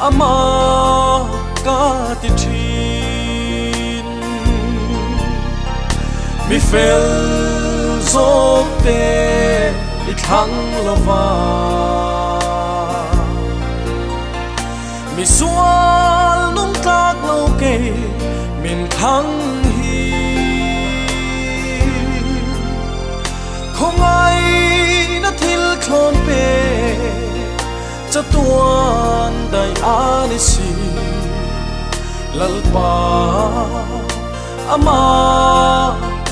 ama katitin mi fel zok te ithang lova mi sual nung tak lo ke min thang hi không ai na thil khon pe cha tuan dai anisi lalpa ama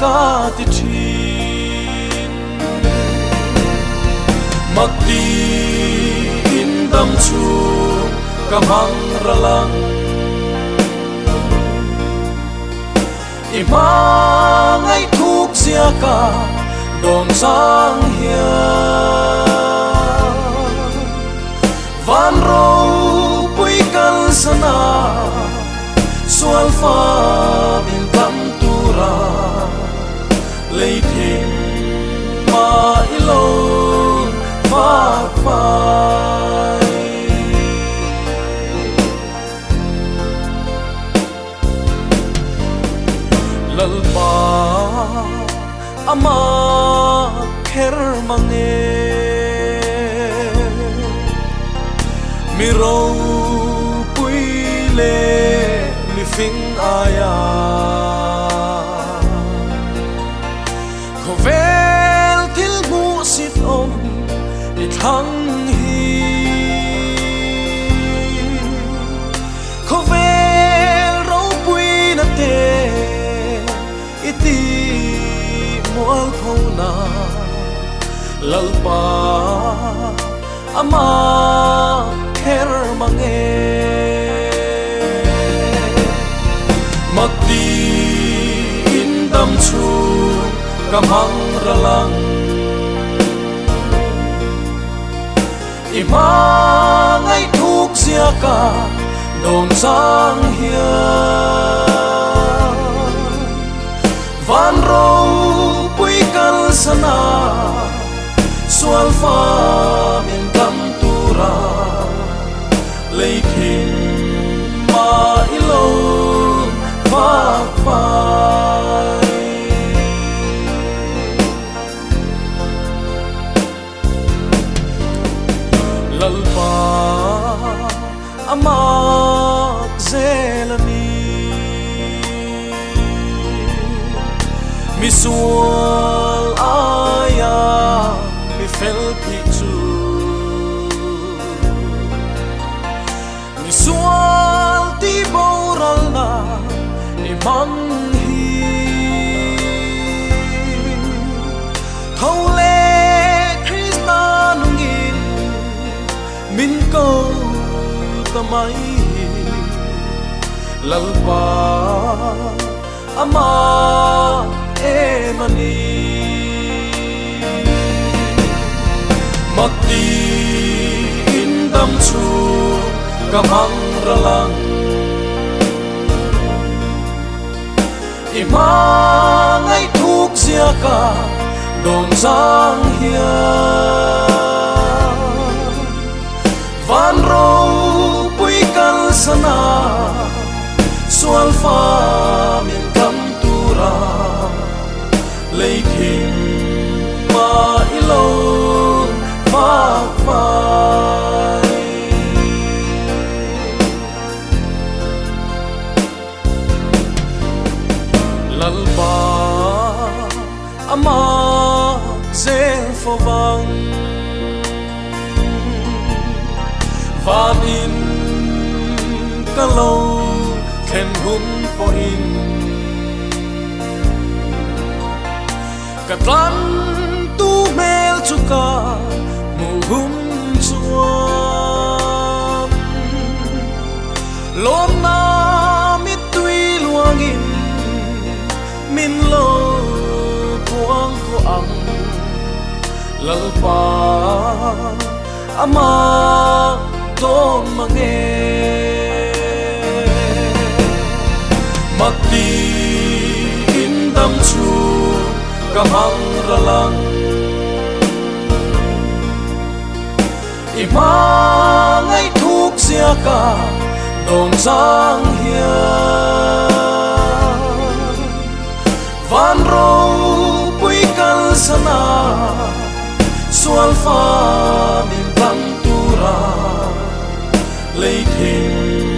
katitin makti indam chu kamang ralang imang ay thuk sia ka don sang hian van ro pui kal sana sual fa min tam tura lei thim ma ilo vak vai lalpa ama kher mange miro pui le mi fing aya khovel til mu sit om i thang hi khovel ro pui na te iti mual thona lalpa ama kher mange makti indam chu kamang ralang imang ay thuk sia ka don sang hian van ro pui kal sana sual fa min tam tura lei thim ma ilo vak vai lalpa ama zelani mi sual aya mi fel pichu mi sual ti boral na imang hi thole krista nungin min ko tamai lalpa ama emani makti indam chu kamang ralang imang ay thuk sia ka don sang hian van ro pui kal sana sual fa min kam tura lei thim ma ilo vak vai lalpa ama zel fo vang van in kalo khen hun po in katlan tu mel chuka mu hum chuam lon na mi tui luangin min lo puang ko ang lalpa ama don mange makti indam chu kamang ralang imang ay thuk sia cả đồn giang hiền van râu bụi căn sana xuân pha miền băng tu ra lấy thêm